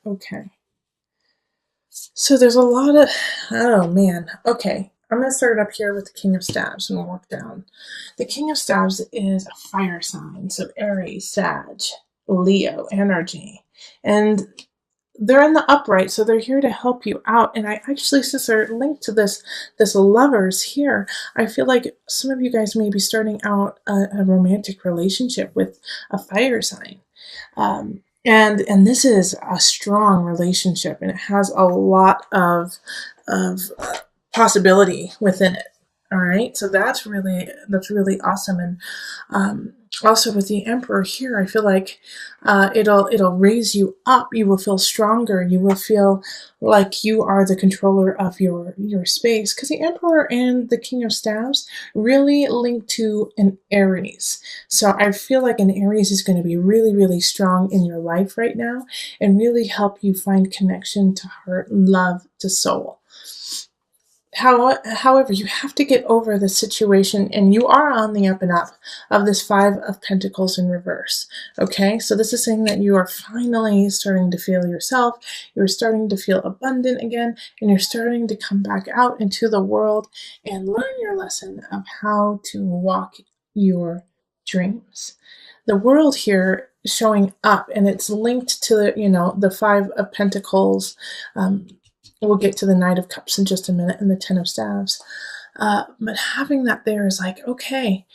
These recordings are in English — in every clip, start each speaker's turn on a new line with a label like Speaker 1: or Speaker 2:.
Speaker 1: Okay. So there's a lot of, oh man. Okay. I'm going to start up here with the King of Staves and work down. The King of Staves is a fire sign. So Aries, Sag, Leo energy. And they're in the upright, so they're here to help you out. And I actually, since they're linked to this lovers here, I feel like some of you guys may be starting out a romantic relationship with a fire sign. And this is a strong relationship, and it has a lot of possibility within it. All right, so that's really awesome. And also with the Emperor here, I feel like it'll raise you up. You will feel stronger. You will feel like you are the controller of your space, because the Emperor and the King of Staves really link to an Aries. So I feel like an Aries is going to be really, really strong in your life right now and really help you find connection to heart, love, to soul. However, you have to get over the situation, and you are on the up and up of this Five of Pentacles in reverse. Okay, so this is saying that you are finally starting to feel yourself, you're starting to feel abundant again, and you're starting to come back out into the world and learn your lesson of how to walk your dreams. The world here is showing up, and it's linked to the Five of Pentacles. We'll get to the Knight of Cups in just a minute and the Ten of Staves. But having that there is like, okay,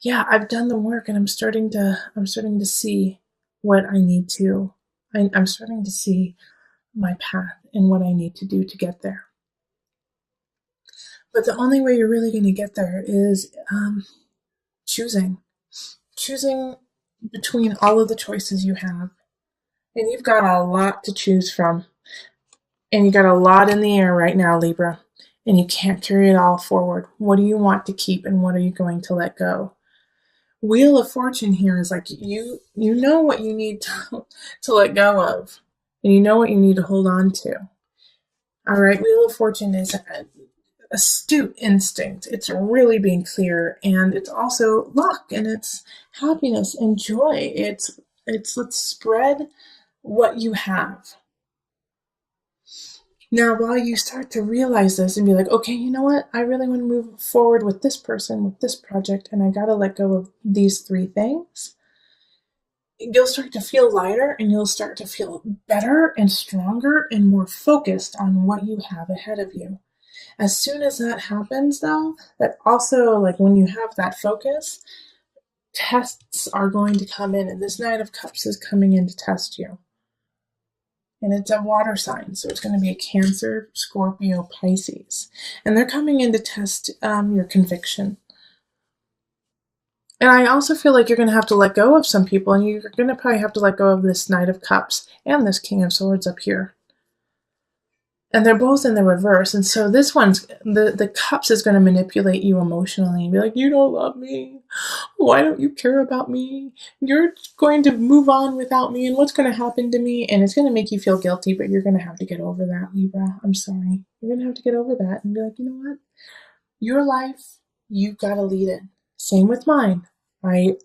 Speaker 1: yeah, I've done the work, and I'm starting to see what I need to. I'm starting to see my path and what I need to do to get there. But the only way you're really going to get there is choosing between all of the choices you have. And you've got a lot to choose from. And you got a lot in the air right now, Libra, and you can't carry it all forward. What do you want to keep, and what are you going to let go? Wheel of Fortune here is like you know what you need to let go of, and you know what you need to hold on to. All right, Wheel of Fortune is an astute instinct. It's really being clear, and it's also luck, and it's happiness and joy. It's let's spread what you have. Now, while you start to realize this and be like, okay, you know what? I really want to move forward with this person, with this project, and I got to let go of these three things, you'll start to feel lighter, and you'll start to feel better and stronger and more focused on what you have ahead of you. As soon as that happens, though, that also, like when you have that focus, tests are going to come in, and this Knight of Cups is coming in to test you. And it's a water sign, so it's going to be a Cancer, Scorpio, Pisces. And they're coming in to test your conviction. And I also feel like you're going to have to let go of some people, and you're going to probably have to let go of this Knight of Cups and this King of Swords up here. And they're both in the reverse. And so this one's, the Cups is going to manipulate you emotionally and be like, you don't love me. Why don't you care about me? You're going to move on without me, and what's going to happen to me? And it's going to make you feel guilty, but you're going to have to get over that, Libra. I'm sorry. You're going to have to get over that and be like, you know what? Your life, you've got to lead it. Same with mine. I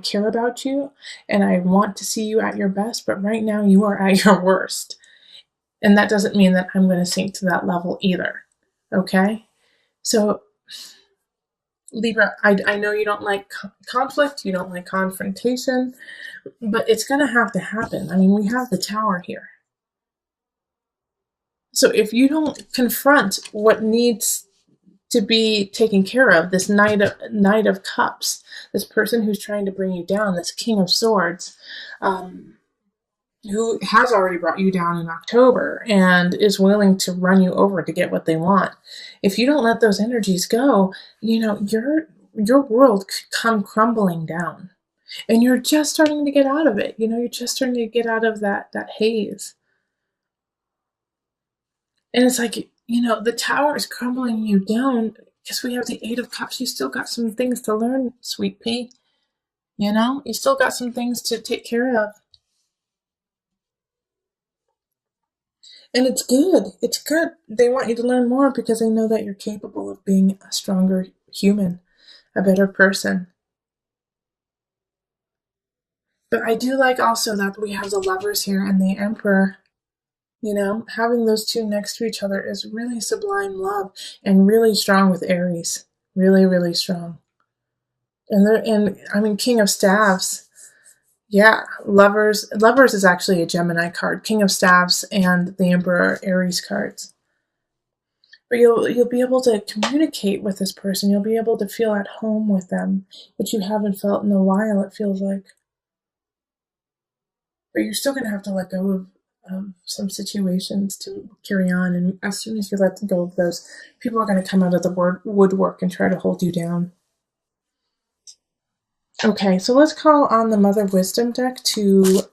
Speaker 1: care about you, and I want to see you at your best, but right now you are at your worst. And that doesn't mean that I'm going to sink to that level either. Okay? So, Libra, I know you don't like conflict, you don't like confrontation, but it's going to have to happen. I mean, we have the Tower here. So if you don't confront what needs to be taken care of, this Knight of Cups, this person who's trying to bring you down, this King of Swords, who has already brought you down in October and is willing to run you over to get what they want. If you don't let those energies go, your world could come crumbling down. And you're just starting to get out of it. You're just starting to get out of that haze. And it's like, the Tower is crumbling you down because we have the Eight of Cups. You still got some things to learn, sweet pea. You still got some things to take care of. And it's good. It's good. They want you to learn more because they know that you're capable of being a stronger human, a better person. But I do like also that we have the Lovers here and the Emperor. You know, having those two next to each other is really sublime love and really strong with Aries. Really, really strong. And I mean, King of Staves. Yeah, Lovers. Lovers is actually a Gemini card. King of Staves and the Emperor Aries cards. But you'll be able to communicate with this person. You'll be able to feel at home with them, which you haven't felt in a while. It feels like, but you're still going to have to let go of some situations to carry on. And as soon as you let go of those, people are going to come out of the woodwork and try to hold you down. Okay, so let's call on the Mother Wisdom deck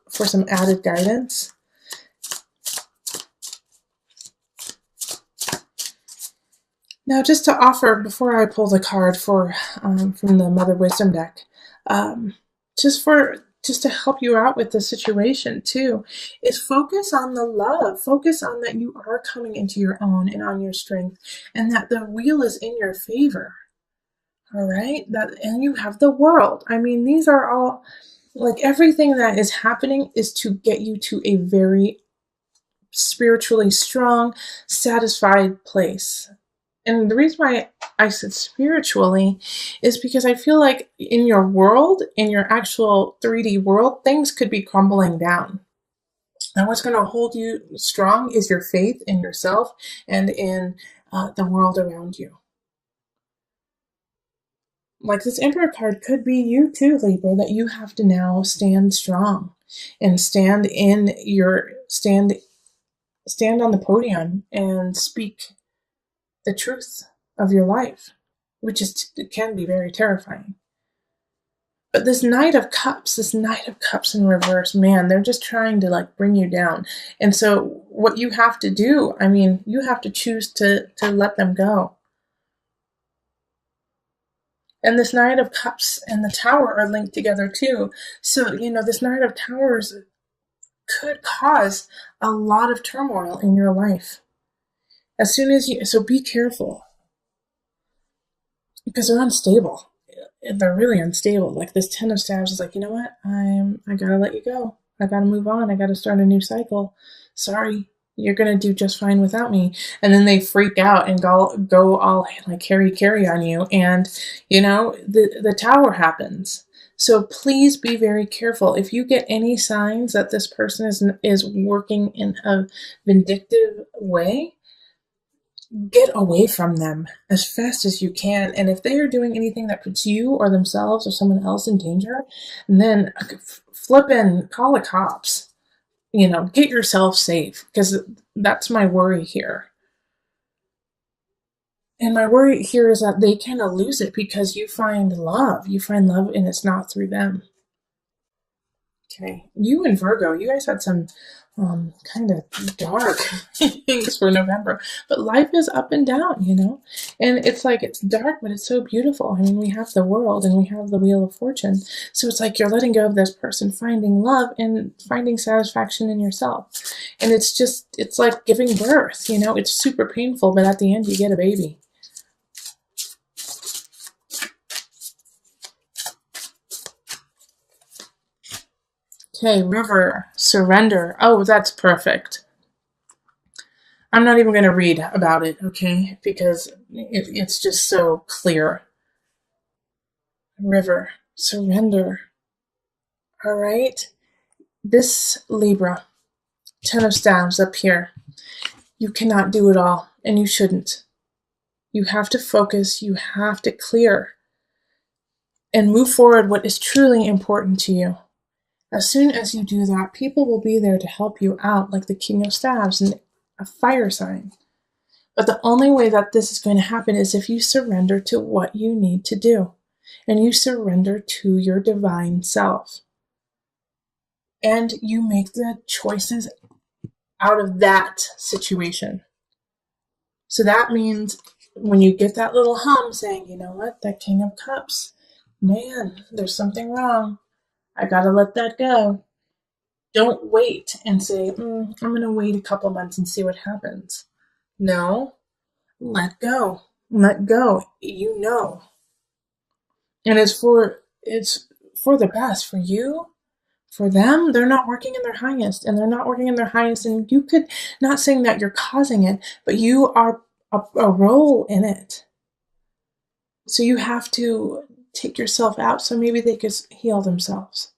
Speaker 1: for some added guidance. Now, just to offer, before I pull the card from the Mother Wisdom deck, um, just to help you out with the situation too, is focus on the love. Focus on that you are coming into your own and on your strength, and that the wheel is in your favor. All right, and you have the world. I mean, these are all, like, everything that is happening is to get you to a very spiritually strong, satisfied place. And the reason why I said spiritually is because I feel like in your world, in your actual 3D world, things could be crumbling down. And what's going to hold you strong is your faith in yourself and in the world around you. Like, this Emperor card could be you too, Libra, that you have to now stand strong and stand on the podium and speak the truth of your life, which can be very terrifying. But this Knight of Cups in reverse, man, they're just trying to, like, bring you down. And so what you have to do, I mean, you have to choose to let them go. And this Knight of Cups and the Tower are linked together too. So, this Knight of Towers could cause a lot of turmoil in your life. So be careful. Because they're unstable. They're really unstable. Like, this Ten of Staves is like, you know what? I gotta let you go. I gotta move on. I gotta start a new cycle. Sorry, you're gonna do just fine without me. And then they freak out and go all like carry on you. And the Tower happens. So please be very careful. If you get any signs that this person is working in a vindictive way, get away from them as fast as you can. And if they are doing anything that puts you or themselves or someone else in danger, then flip and call the cops. Get yourself safe, because that's my worry here. And my worry here is that they kind of lose it because you find love. And it's not through them. Okay, you and Virgo, you guys had some kind of dark things for November, but life is up and down, and it's like, it's dark, but it's so beautiful. I mean, we have the world and we have the Wheel of Fortune, so it's like you're letting go of this person, finding love and finding satisfaction in yourself, and it's like giving birth. It's super painful, but at the end you get a baby. Okay, River, surrender. Oh, that's perfect. I'm not even going to read about it, okay? Because it's just so clear. River, surrender. All right? This Libra, Ten of Staves up here, you cannot do it all, and you shouldn't. You have to focus, you have to clear, and move forward what is truly important to you. As soon as you do that, people will be there to help you out, like the King of Staves and a fire sign. But the only way that this is going to happen is if you surrender to what you need to do, and you surrender to your divine self, and you make the choices out of that situation. So that means when you get that little hum saying, you know what, that King of Cups, man, there's something wrong. I gotta let that go. Don't wait and say, I'm gonna wait a couple months and see what happens. No, let go. Let go. And it's for the best for you, For them, they're not working in their highest, and they're not working in their highest. And you could, not saying that you're causing it, but you are a role in it. So you have to take yourself out so maybe they could heal themselves.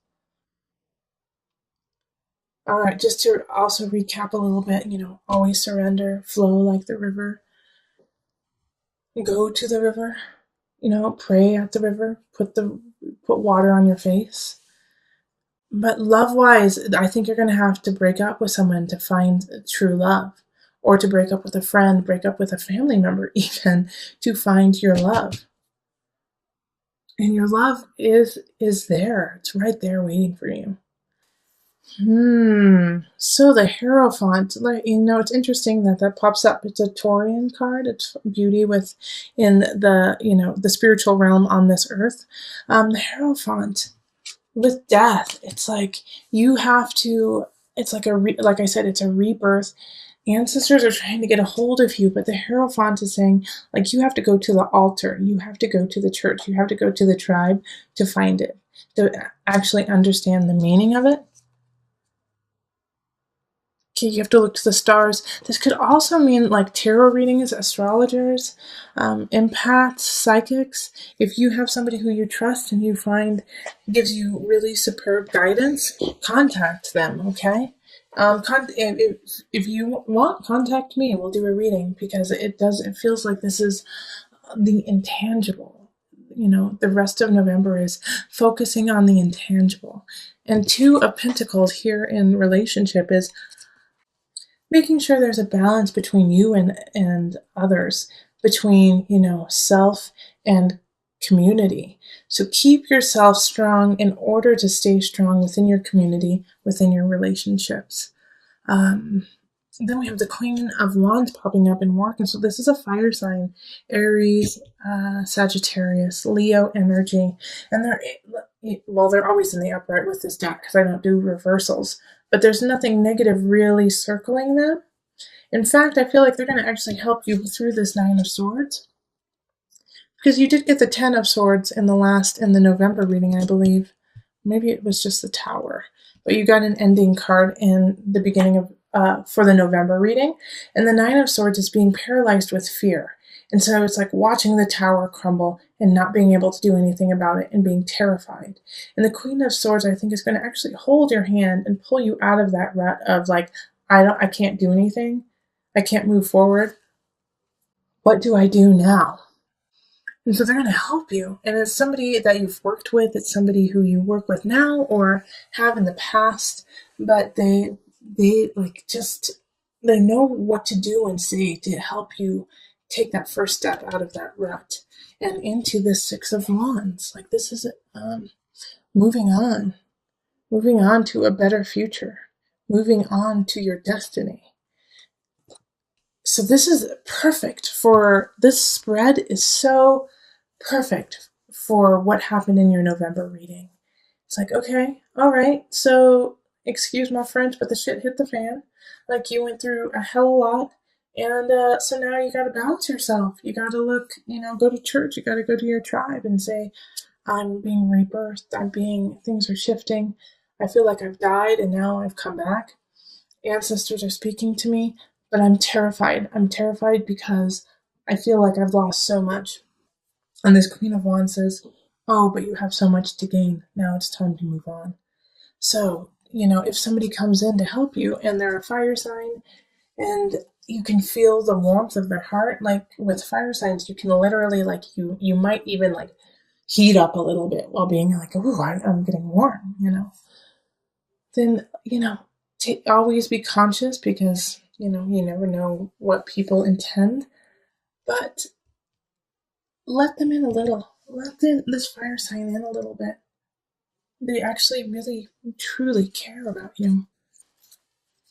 Speaker 1: All right, just to also recap a little bit, always surrender, flow like the river, go to the river, pray at the river, put water on your face. But love wise, I think you're going to have to break up with someone to find true love, or to break up with a friend, break up with a family member, even to find your love. And your love is there. It's right there waiting for you. So the Hierophant, it's interesting that pops up. It's a Taurian card. It's beauty in the spiritual realm on this earth. The Hierophant with death, it's like you have to. It's like like I said, it's a rebirth. Ancestors are trying to get a hold of you, but the Hierophant is saying, like, you have to go to the altar, you have to go to the church, you have to go to the tribe to find it, to actually understand the meaning of it. Okay, you have to look to the stars. This could also mean like tarot readings, astrologers, empaths, psychics. If you have somebody who you trust and you find gives you really superb guidance, contact them, okay? If you want, contact me. We'll do a reading because it feels like this is the intangible. The rest of November is focusing on the intangible. And Two of Pentacles here in relationship is making sure there's a balance between you and others, between, self and community. So keep yourself strong in order to stay strong within your community, within your relationships. Then we have the Queen of Wands popping up in work. And so this is a fire sign, Aries, Sagittarius, Leo energy. And they're always in the upright with this deck because I don't do reversals. But there's nothing negative really circling them. In fact, I feel like they're going to actually help you through this Nine of Swords. Because you did get the Ten of Swords in the November reading, I believe. Maybe it was just the Tower. But you got an ending card in the beginning of for the November reading. And the Nine of Swords is being paralyzed with fear. And so it's like watching the tower crumble and not being able to do anything about it and being terrified. And the Queen of Swords, I think, is going to actually hold your hand and pull you out of that rut of like, I can't do anything. I can't move forward. What do I do now? And so they're going to help you. And it's somebody that you've worked with. It's somebody who you work with now or have in the past. But they know what to do and say to help you take that first step out of that rut and into the Six of Wands. Like this is moving on to a better future, moving on to your destiny. So this is perfect for this spread is so perfect for what happened in your November reading. It's like, okay, all right, so excuse my French, but the shit hit the fan. Like you went through a hell of a lot. And so now you got to balance yourself. You got to look, go to church. You got to go to your tribe and say, I'm being rebirthed. Things are shifting. I feel like I've died and now I've come back. Ancestors are speaking to me, but I'm terrified. I'm terrified because I feel like I've lost so much. And this Queen of Wands says, oh, but you have so much to gain. Now it's time to move on. So, if somebody comes in to help you and they're a fire sign and you can feel the warmth of their heart, like with fire signs, you can literally you might even heat up a little bit while being like, ooh, I'm getting warm, Then, always be conscious because, you never know what people intend, but let them in a little. Let this fire sign in a little bit. They actually really, truly care about you.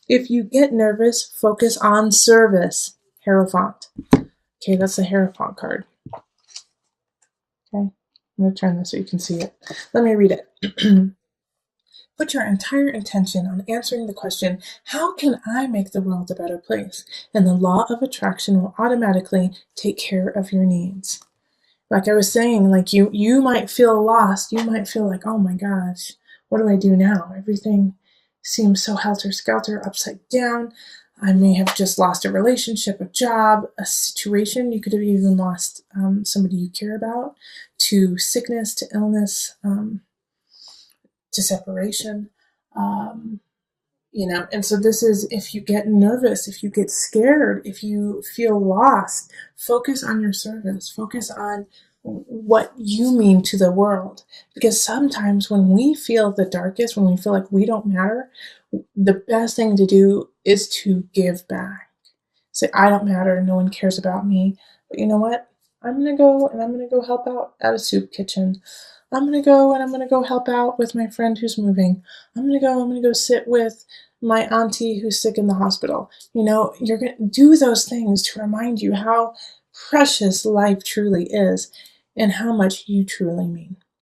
Speaker 1: If you get nervous, focus on service. Hierophant. Okay, that's the Hierophant card. Okay, I'm going to turn this so you can see it. Let me read it. Put your entire intention on answering the question, how can I make the world a better place? And the law of attraction will automatically take care of your needs. Like I was saying, you might feel lost. You might feel like, oh my gosh, what do I do now? Everything seems so helter-skelter, upside down. I may have just lost a relationship, a job, a situation. You could have even lost somebody you care about, to sickness, to illness, to separation. And so this is, if you get nervous, if you get scared, if you feel lost, focus on your service, focus on what you mean to the world. Because sometimes when we feel the darkest, when we feel like we don't matter, the best thing to do is to give back. Say, I don't matter, no one cares about me. But you know what? I'm going to go and I'm going to go help out at a soup kitchen. I'm going to go and I'm going to go help out with my friend who's moving. I'm going to go sit with my auntie who's sick in the hospital. You're going to do those things to remind you how precious life truly is and how much you truly mean.